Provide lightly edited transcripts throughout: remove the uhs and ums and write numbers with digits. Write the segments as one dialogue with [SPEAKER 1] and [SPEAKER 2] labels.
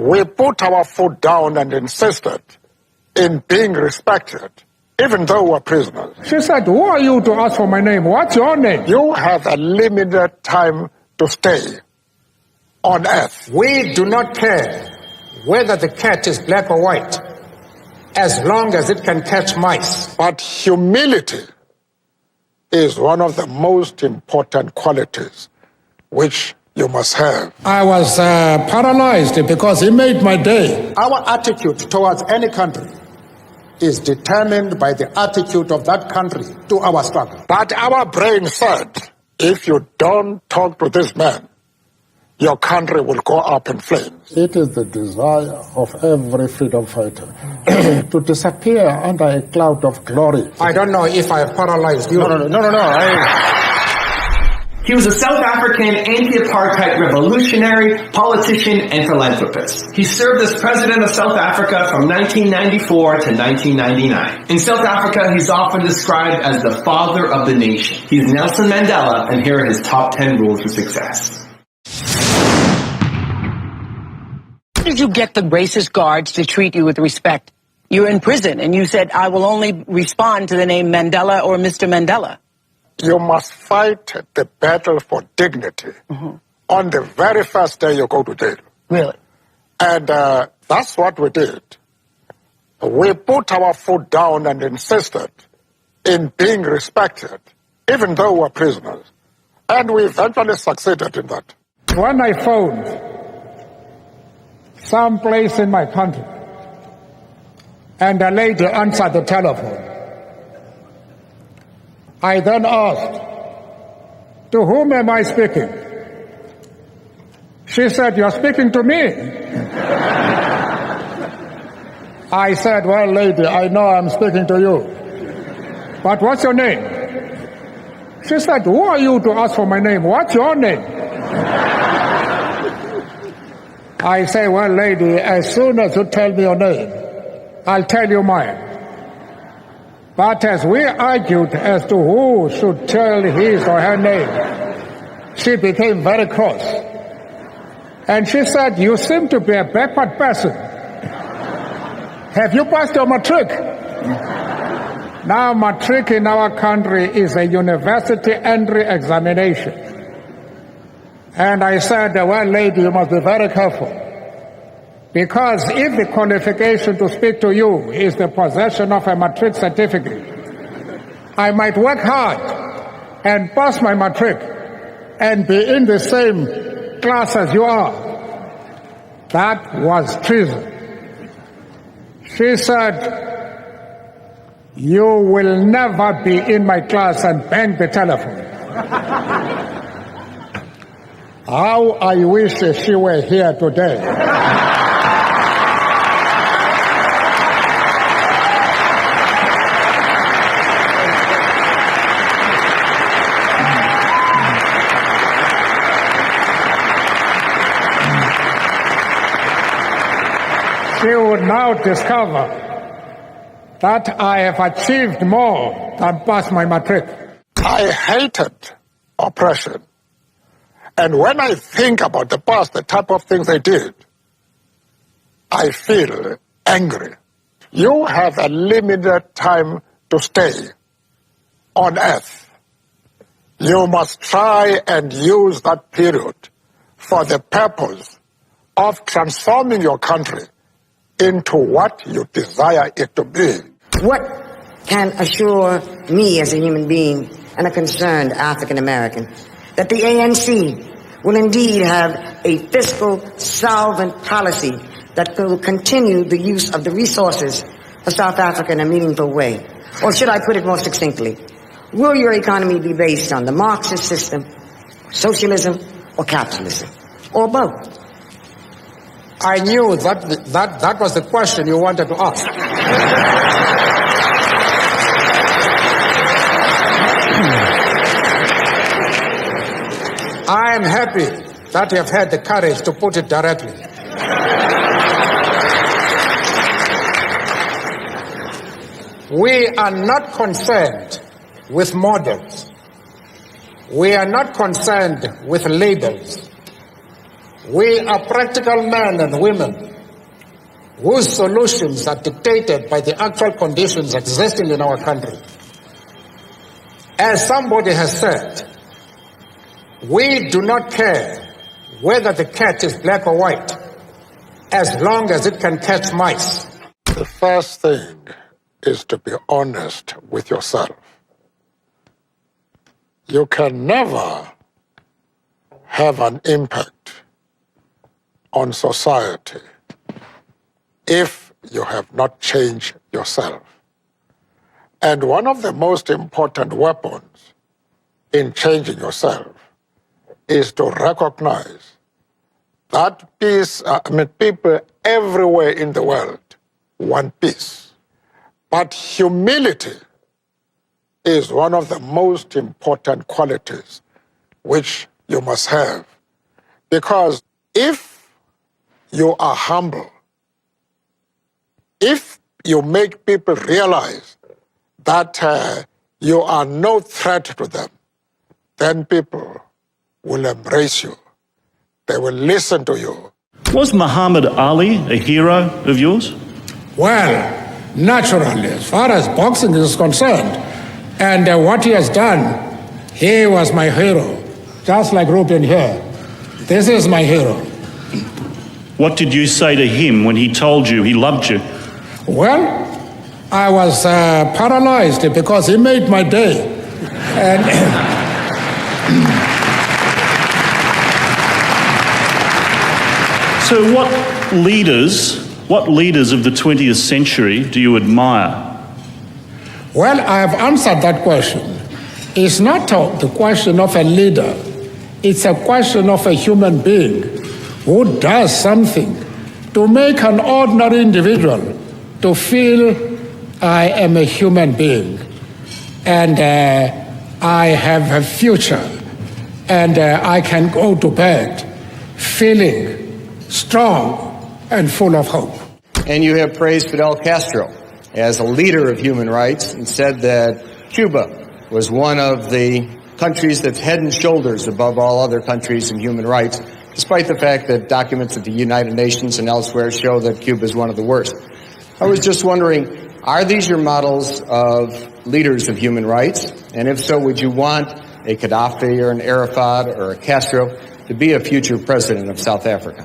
[SPEAKER 1] We put our foot down and insisted in being respected, even though we're prisoners.
[SPEAKER 2] She said, who are you to ask for my name? What's your name?
[SPEAKER 1] You have a limited time to stay on earth.
[SPEAKER 2] We do not care whether the cat is black or white, as long as it can catch mice.
[SPEAKER 1] But humility is one of the most important qualities which you must have.
[SPEAKER 2] I was paralyzed because he made my day. Our attitude towards any country is determined by the attitude of that country to our struggle.
[SPEAKER 1] But our brain said, if you don't talk to this man, your country will go up in flames.
[SPEAKER 3] It is the desire of every freedom fighter to disappear under a cloud of glory.
[SPEAKER 2] I don't know if I have paralyzed you.
[SPEAKER 3] No.
[SPEAKER 4] He was a South African anti-apartheid revolutionary, politician, and philanthropist. He served as president of South Africa from 1994 to 1999. In South Africa, he's often described as the father of the nation. He's Nelson Mandela, and here are his top 10 rules for success.
[SPEAKER 5] How did you get the racist guards to treat you with respect? You're in prison, and you said, I will only respond to the name Mandela or Mr. Mandela.
[SPEAKER 1] You must fight the battle for dignity on the very first day you go to jail.
[SPEAKER 5] Really?
[SPEAKER 1] And that's what we did. We put our foot down and insisted in being respected, even though we're prisoners. And we eventually succeeded in that.
[SPEAKER 2] When I found some place in my country and a lady answered the telephone, I then asked, to whom am I speaking? She said, you're speaking to me. I said, well, lady, I know I'm speaking to you. But what's your name? She said, who are you to ask for my name? What's your name? I say, well, lady, as soon as you tell me your name, I'll tell you mine. But as we argued as to who should tell his or her name, she became very cross. And she said, you seem to be a backward person. Have you passed your matric? Now, matric in our country is a university entry examination. And I said, well, lady, you must be very careful. Because if the qualification to speak to you is the possession of a matric certificate, I might work hard and pass my matric and be in the same class as you are. That was treason. She said, you will never be in my class, and bang the telephone. How I wish she were here today. She would now discover that I have achieved more than pass my matric.
[SPEAKER 1] I hated oppression. And when I think about the past, the type of things they did, I feel angry. You have a limited time to stay on earth. You must try and use that period for the purpose of transforming your country into what you desire it to be.
[SPEAKER 6] What can assure me as a human being and a concerned African American that the ANC will indeed have a fiscal solvent policy that will continue the use of the resources of South Africa in a meaningful way? Or should I put it more succinctly, will your economy be based on the Marxist system, socialism, or capitalism, or both?
[SPEAKER 2] I knew that was the question you wanted to ask. I am happy that you have had the courage to put it directly. We are not concerned with models. We are not concerned with labels. We are practical men and women
[SPEAKER 3] whose solutions are dictated by the actual conditions existing in our country. As somebody has said, we do not care whether the cat is black or white, as long as it can catch mice.
[SPEAKER 1] The first thing is to be honest with yourself. You can never have an impact on society if you have not changed yourself. And one of the most important weapons in changing yourself is to recognize that people everywhere in the world want peace. But humility is one of the most important qualities which you must have. Because if you are humble, if you make people realize that you are no threat to them, then people will embrace you. They will listen to you.
[SPEAKER 7] Was Muhammad Ali a hero of yours?
[SPEAKER 2] Well, naturally, as far as boxing is concerned, and what he has done, he was my hero. Just like Ruben here. This is my hero.
[SPEAKER 7] What did you say to him when he told you he loved you?
[SPEAKER 2] Well, I was paralyzed because he made my day. And
[SPEAKER 7] So what leaders of the 20th century do you admire?
[SPEAKER 2] well, I have answered that question. It's not the question of a leader. It's a question of a human being who does something to make an ordinary individual to feel I am a human being and I have a future and I can go to bed feeling strong and full of hope.
[SPEAKER 8] And you have praised Fidel Castro as a leader of human rights and said that Cuba was one of the countries that's head and shoulders above all other countries in human rights, despite the fact that documents at the United Nations and elsewhere show that Cuba is one of the worst. I was just wondering, are these your models of leaders of human rights? And if so, would you want a Gaddafi or an Arafat or a Castro to be a future president of South Africa?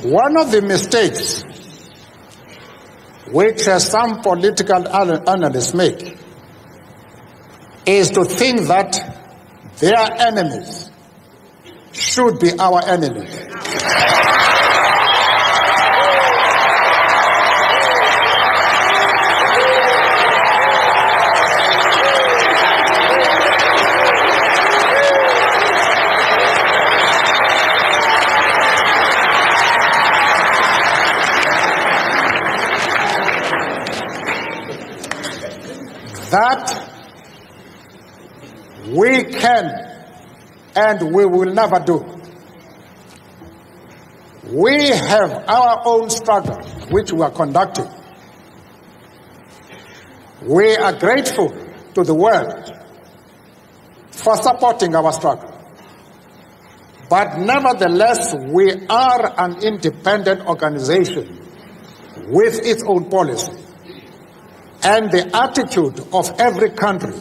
[SPEAKER 3] One of the mistakes which some political analysts make is to think that their enemies should be our enemies. That we can and we will never do. We have our own struggle which we are conducting. We are grateful to the world for supporting our struggle. But nevertheless, we are an independent organization with its own policy. And the attitude of every country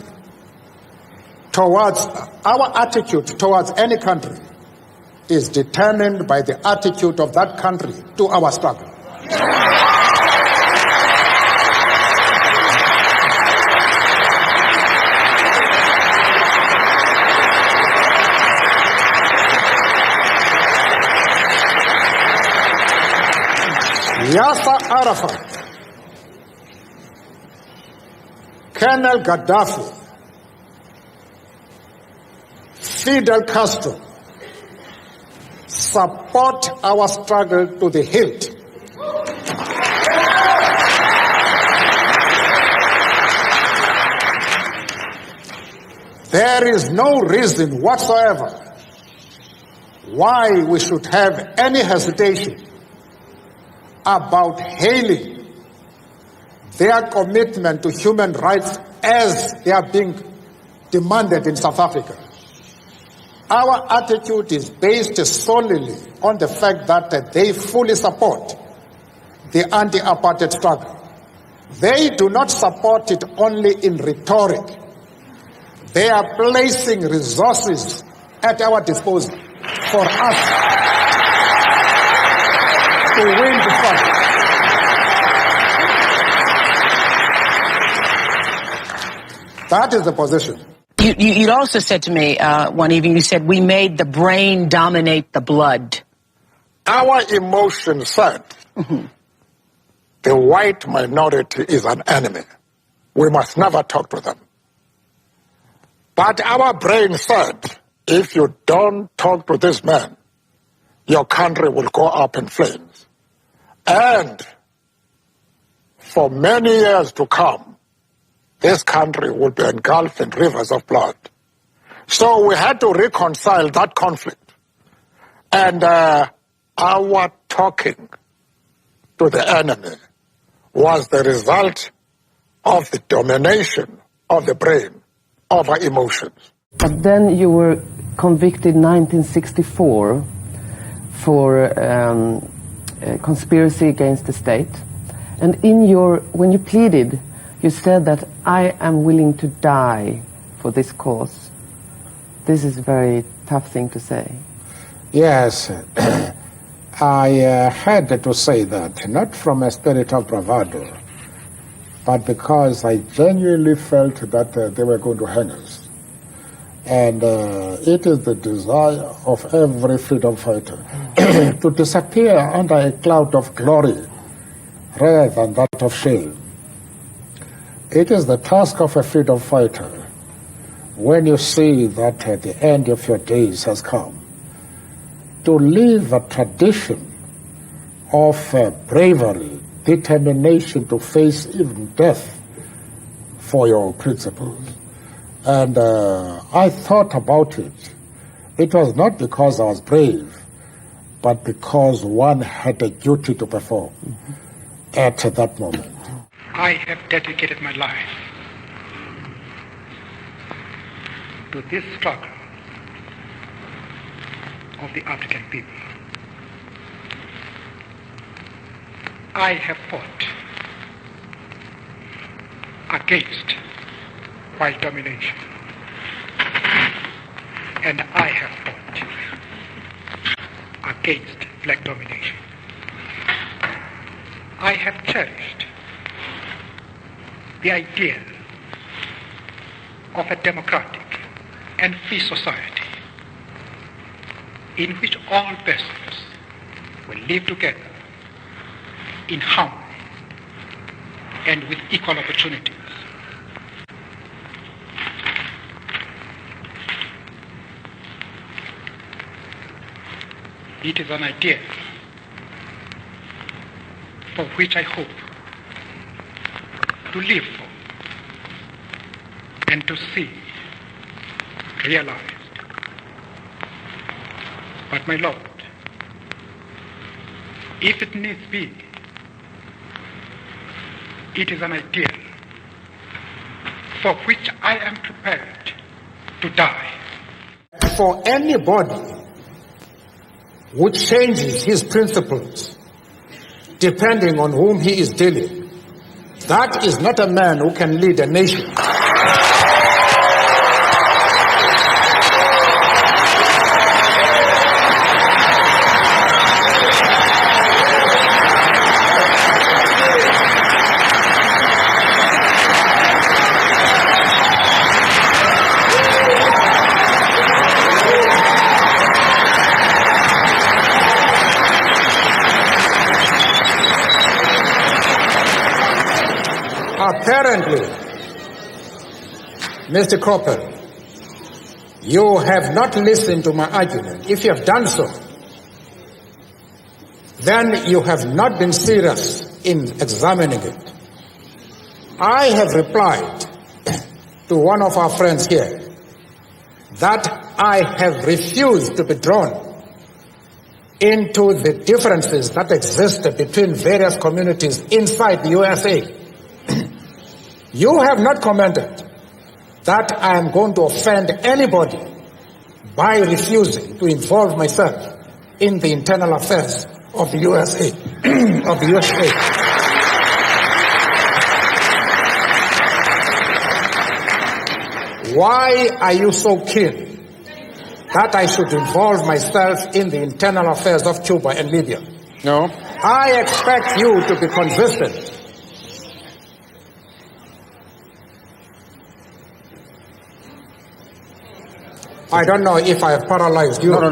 [SPEAKER 3] towards, our attitude towards any country is determined by the attitude of that country to our struggle. Yasser Arafat, Colonel Gaddafi, Fidel Castro support our struggle to the hilt. There is no reason whatsoever why we should have any hesitation about hailing their commitment to human rights as they are being demanded in South Africa. Our attitude is based solely on the fact that they fully support the anti-apartheid struggle. They do not support it only in rhetoric. They are placing resources at our disposal for us to win the struggle. That is the position.
[SPEAKER 5] You'd also said to me one evening, you said, we made the brain dominate the blood.
[SPEAKER 1] Our emotion said the white minority is an enemy. We must never talk to them. But our brain said, if you don't talk to this man, your country will go up in flames. And for many years to come, this country will be engulfed in rivers of blood. So we had to reconcile that conflict. And our talking to the enemy was the result of the domination of the brain over emotions.
[SPEAKER 9] But then you were convicted in 1964 for conspiracy against the state. And when you pleaded, you said that I am willing to die for this cause. This is a very tough thing to say.
[SPEAKER 2] Yes, I had to say that, not from a spirit of bravado, but because I genuinely felt that they were going to hang us. And it is the desire of every freedom fighter to disappear under a cloud of glory rather than that of shame. It is the task of a freedom fighter, when you see that the end of your days has come, to live a tradition of bravery, determination to face even death for your principles. And I thought about it. It was not because I was brave, but because one had a duty to perform at that moment.
[SPEAKER 10] I have dedicated my life to this struggle of the African people. I have fought against white domination, and I have fought against black domination. I have cherished the idea of a democratic and free society in which all persons will live together in harmony and with equal opportunities. It is an idea for which I hope to live for and to see realized. But my Lord, if it needs be, it is an ideal for which I am prepared to die.
[SPEAKER 3] For anybody who changes his principles depending on whom he is dealing, that is not a man who can lead a nation. Apparently, Mr. Cropper, you have not listened to my argument. If you have done so, then you have not been serious in examining it. I have replied to one of our friends here that I have refused to be drawn into the differences that exist between various communities inside the USA. You have not commented that I am going to offend anybody by refusing to involve myself in the internal affairs of the USA, of the USA. Why are you so keen that I should involve myself in the internal affairs of Cuba and Libya?
[SPEAKER 8] No.
[SPEAKER 3] I expect you to be consistent. I don't know if I have paralyzed you.
[SPEAKER 8] No.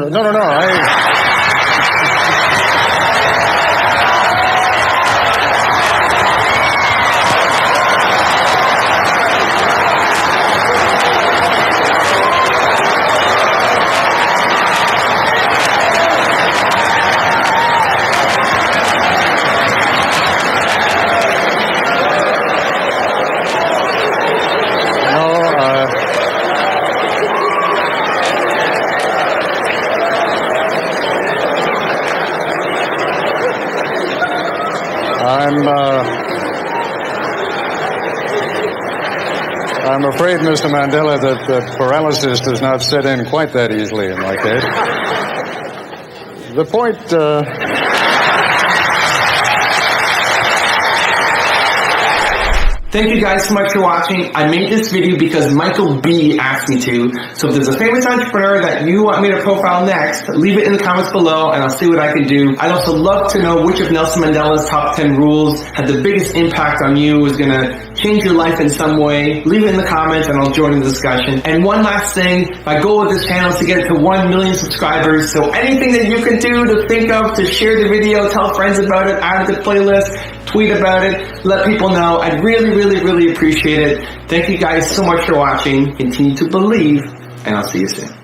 [SPEAKER 8] I'm afraid, Mr. Mandela, that paralysis does not set in quite that easily in my case. The point...
[SPEAKER 4] Thank you guys so much for watching. I made this video because Michael B asked me to. So if there's a famous entrepreneur that you want me to profile next, leave it in the comments below and I'll see what I can do. I'd also love to know which of Nelson Mandela's top 10 rules had the biggest impact on you, was going to change your life in some way. Leave it in the comments and I'll join in the discussion. And one last thing, my goal with this channel is to get it to 1 million subscribers. So anything that you can do to think of to share the video, tell friends about it, add it to the playlist, tweet about it, let people know. I'd really appreciate it. Thank you guys so much for watching. Continue to believe, and I'll see you soon.